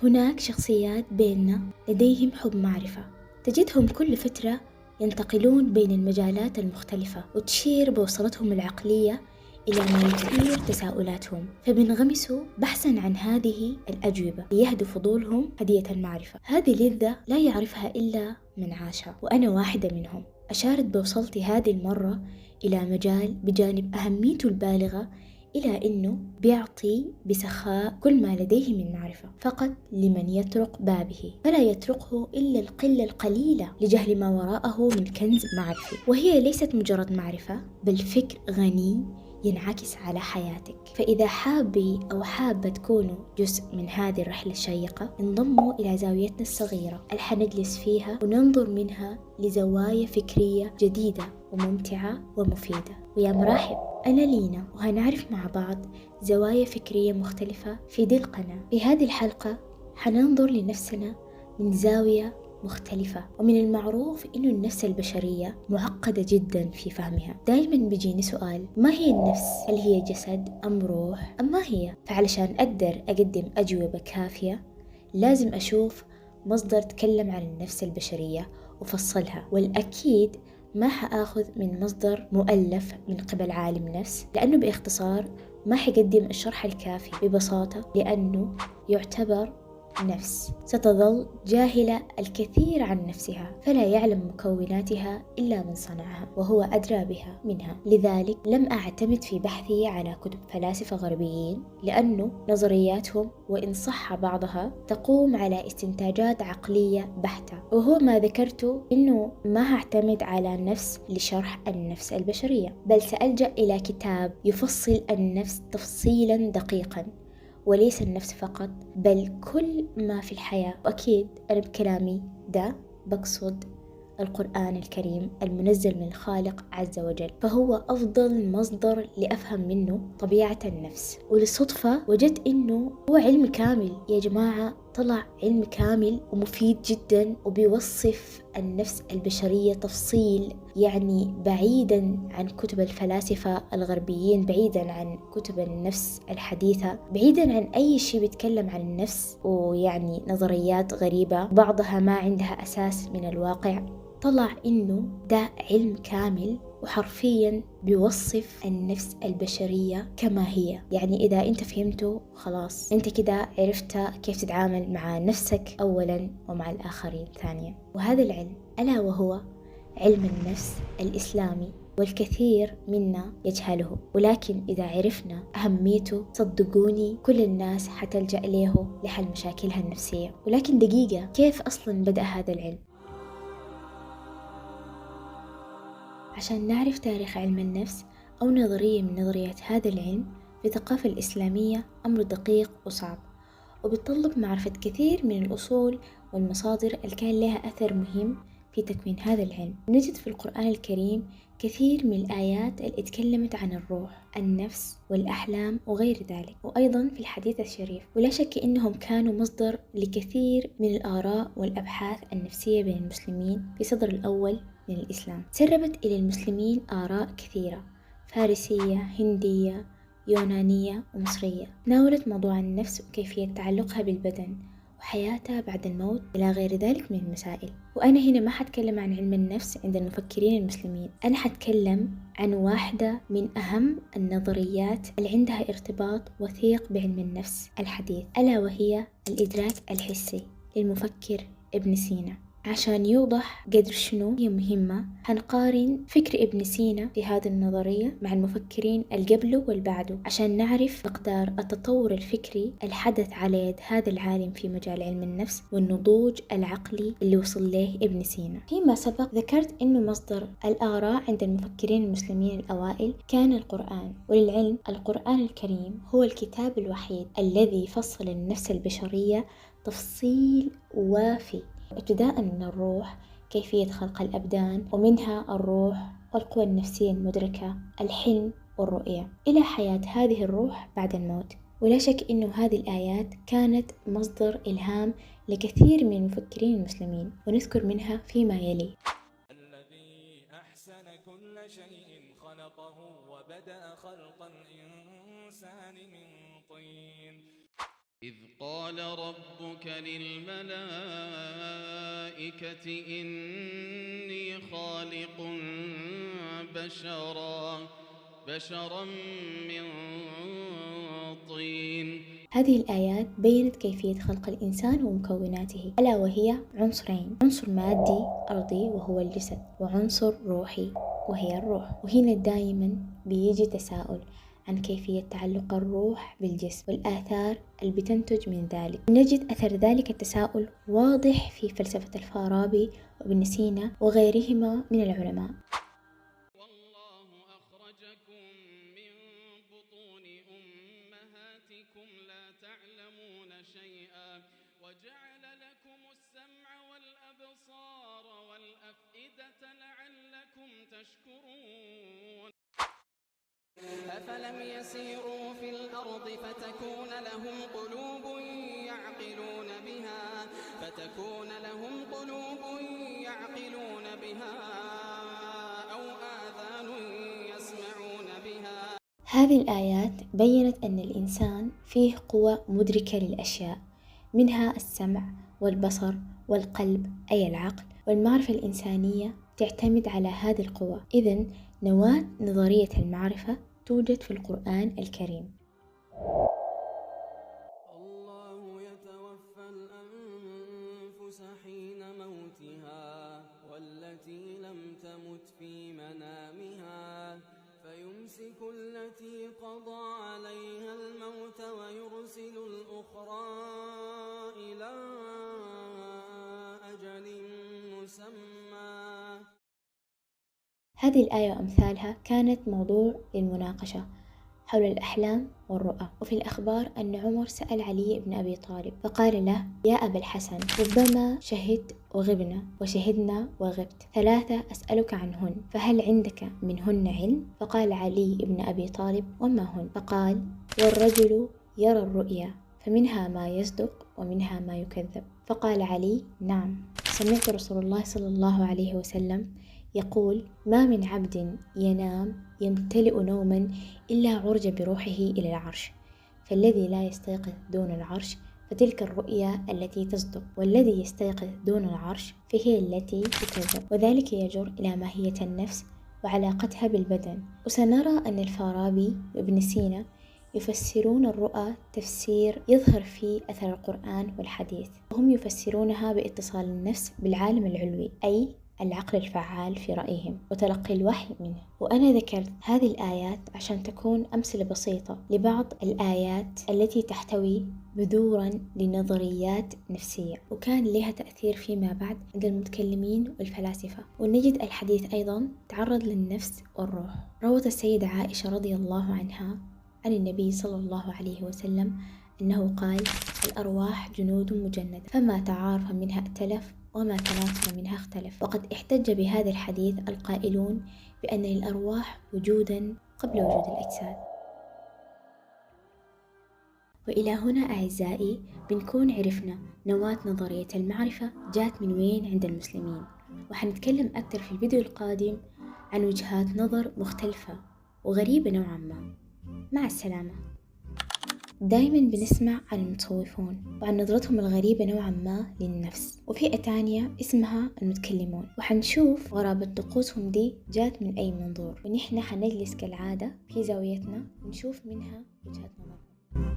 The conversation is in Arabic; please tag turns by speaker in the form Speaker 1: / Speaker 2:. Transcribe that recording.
Speaker 1: هناك شخصيات بيننا لديهم حب معرفة، تجدهم كل فترة ينتقلون بين المجالات المختلفة وتشير بوصلتهم العقلية إلى ما يثير تساؤلاتهم، فبينغمسوا بحثاً عن هذه الأجوبة ليهدوا فضولهم هدية المعرفة. هذه لذة لا يعرفها إلا من عاشها، وأنا واحدة منهم. أشارت بوصلتي هذه المرة إلى مجال بجانب أهميته البالغة إلى أنه بيعطي بسخاء كل ما لديه من معرفة فقط لمن يطرق بابه، فلا يطرقه إلا القلة القليلة لجهل ما وراءه من كنز معرفي. وهي ليست مجرد معرفة، بل فكر غني ينعكس على حياتك. فإذا حابي أو حابة تكونوا جزء من هذه الرحلة الشيقة، انضموا إلى زاويتنا الصغيرة اللي حنجلس فيها وننظر منها لزوايا فكرية جديدة وممتعة ومفيدة. ويا مرحب، أنا لينا، وهنعرف مع بعض زوايا فكرية مختلفة في دي القناة. في هذه الحلقة حننظر لنفسنا من زاوية مختلفة، ومن المعروف إنه النفس البشرية معقدة جدا في فهمها. دايما بيجيني سؤال: ما هي النفس؟ هل هي جسد أم روح أم ما هي؟ فعلشان أقدر أقدم أجوبة كافية لازم أشوف مصدر تكلم عن النفس البشرية وفصلها، والأكيد ما حآخذ من مصدر مؤلف من قبل عالم نفس، لأنه باختصار ما حيقدم الشرح الكافي. ببساطة لأنه يعتبر نفس ستظل جاهلة الكثير عن نفسها، فلا يعلم مكوناتها إلا من صنعها، وهو أدرى بها منها. لذلك لم أعتمد في بحثي على كتب فلاسفة غربيين، لأنه نظرياتهم وإن صح بعضها تقوم على استنتاجات عقلية بحتة، وهو ما ذكرته إنه ما هعتمد على نفس لشرح النفس البشرية، بل سألجأ إلى كتاب يفصل النفس تفصيلا دقيقا، وليس النفس فقط بل كل ما في الحياة. وأكيد أنا بكلامي ده بقصد القرآن الكريم المنزل من الخالق عز وجل، فهو أفضل مصدر لأفهم منه طبيعة النفس. وللصدفة وجدت إنه هو علم كامل يا جماعة، طلع علم كامل ومفيد جدا، وبيوصف النفس البشرية تفصيل يعني بعيدا عن كتب الفلاسفة الغربيين، بعيدا عن كتب النفس الحديثة، بعيدا عن أي شيء بيتكلم عن النفس ويعني نظريات غريبة بعضها ما عندها أساس من الواقع. طلع إنه ده علم كامل وحرفيا بيوصف النفس البشرية كما هي. يعني إذا أنت فهمته خلاص أنت كده عرفت كيف تتعامل مع نفسك أولا ومع الآخرين ثانيا. وهذا العلم ألا وهو علم النفس الإسلامي، والكثير منا يجهله، ولكن إذا عرفنا أهميته صدقوني كل الناس حتلجأ له لحل مشاكلها النفسية. ولكن دقيقة، كيف أصلا بدأ هذا العلم؟ عشان نعرف تاريخ علم النفس أو نظرية من نظريات هذا العلم في الثقافة الإسلامية أمر دقيق وصعب، وبيتطلب معرفة كثير من الأصول والمصادر اللي كان لها أثر مهم في تكوين هذا العلم. نجد في القرآن الكريم كثير من الآيات اللي اتكلمت عن الروح، النفس والأحلام وغير ذلك، وأيضا في الحديث الشريف. ولا شك إنهم كانوا مصدر لكثير من الآراء والأبحاث النفسية بين المسلمين في صدر الأول من الإسلام. سربت إلى المسلمين آراء كثيرة، فارسية، هندية، يونانية ومصرية، تناولت موضوع النفس وكيفية تعلقها بالبدن وحياتها بعد الموت إلى غير ذلك من المسائل. وأنا هنا ما حتكلم عن علم النفس عند المفكرين المسلمين، أنا حتكلم عن واحدة من أهم النظريات اللي عندها ارتباط وثيق بعلم النفس الحديث، ألا وهي الإدراك الحسي للمفكر ابن سينا. عشان يوضح قدر شنو هي مهمة، هنقارن فكر ابن سينا في هذه النظرية مع المفكرين القبله والبعده، عشان نعرف مقدار التطور الفكري الحدث على يد هذا العالم في مجال علم النفس والنضوج العقلي اللي وصل له ابن سينا. فيما سبق ذكرت إنه مصدر الآراء عند المفكرين المسلمين الأوائل كان القرآن، وللعلم القرآن الكريم هو الكتاب الوحيد الذي فصل النفس البشرية تفصيل وافي، ابتداء من الروح، كيفية خلق الأبدان ومنها الروح والقوى النفسية المدركة، الحلم والرؤية، إلى حياة هذه الروح بعد الموت. ولا شك أنه هذه الآيات كانت مصدر إلهام لكثير من المفكرين المسلمين، ونذكر منها فيما يلي:
Speaker 2: الذي أحسن كل شيء خلقه وبدأ خلق الإنسان من طين
Speaker 3: إذ قال ربك للملائكة إني خالق بشرا من طين.
Speaker 1: هذه الآيات بيّنت كيفية خلق الإنسان ومكوناته، ألا وهي عنصرين: عنصر مادي أرضي وهو الجسد، وعنصر روحي وهي الروح. وهنا دائما بيجي تساؤل عن كيفية تعلق الروح بالجسم والآثار اللي بتنتج من ذلك. نجد أثر ذلك التساؤل واضح في فلسفة الفارابي وابن سينا وغيرهما من العلماء.
Speaker 3: والله أخرجكم من بطون أمهاتكم لا تعلمون شيئا وجعل لكم السمع والأبصار والأفئدة لعلكم تشكرون.
Speaker 4: أفلم يسيروا في الأرض فتكون لهم قلوب يعقلون بها أو آذان يسمعون بها.
Speaker 1: هذه الآيات بيّنت أن الإنسان فيه قوة مدركة للأشياء، منها السمع والبصر والقلب أي العقل، والمعرفة الإنسانية تعتمد على هذه القوة. إذن نواة نظرية المعرفة توجد في القرآن الكريم.
Speaker 4: الله يتوفى الأنفس حين موتها والتي لم تمت في منامها فيمسك التي قضى عليها الموت ويرسل الأخرى إلى أجل مسمى.
Speaker 1: هذه الآية وأمثالها كانت موضوع للمناقشة حول الأحلام والرؤى. وفي الأخبار أن عمر سأل علي بن أبي طالب فقال له: يا أبا الحسن، ربما شهدت وغبنا وشهدنا وغبت 3 أسألك عنهن، فهل عندك منهن علم؟ فقال علي بن أبي طالب: وما هن؟ فقال: والرجل يرى الرؤيا فمنها ما يصدق ومنها ما يكذب. فقال علي: نعم، سمعت رسول الله صلى الله عليه وسلم يقول: ما من عبد ينام يمتلئ نوما إلا عرج بروحه إلى العرش، فالذي لا يستيقظ دون العرش فتلك الرؤيا التي تصدق، والذي يستيقظ دون العرش فهي التي تكذب، وذلك يجر إلى ماهية النفس وعلاقتها بالبدن. وسنرى أن الفارابي وابن سينا يفسرون الرؤى تفسير يظهر فيه أثر القرآن والحديث، وهم يفسرونها باتصال النفس بالعالم العلوي أي العقل الفعال في رأيهم وتلقي الوحي منه. وأنا ذكرت هذه الآيات عشان تكون أمثلة بسيطة لبعض الآيات التي تحتوي بذورا لنظريات نفسية وكان لها تأثير فيما بعد عند المتكلمين والفلاسفة. ونجد الحديث أيضا تعرض للنفس والروح. روت السيدة عائشة رضي الله عنها عن النبي صلى الله عليه وسلم أنه قال: الأرواح جنود مجندة فما تعارف منها ائتلف وما تناكر منها اختلف. وقد احتج بهذا الحديث القائلون بأن للأرواح وجودا قبل وجود الأجساد. وإلى هنا أعزائي بنكون عرفنا نواة نظرية المعرفة جات من وين عند المسلمين، وحنتكلم أكثر في الفيديو القادم عن وجهات نظر مختلفة وغريبة نوعا ما. مع السلامة. دايما بنسمع عن المتصوفون وعن نظرتهم الغريبة نوعا ما للنفس، وفئة تانية اسمها المتكلمون، وحنشوف غرابة طقوسهم دي جات من أي منظور، ونحن حنجلس كالعادة في زاويتنا ونشوف منها وجهة نظرهم.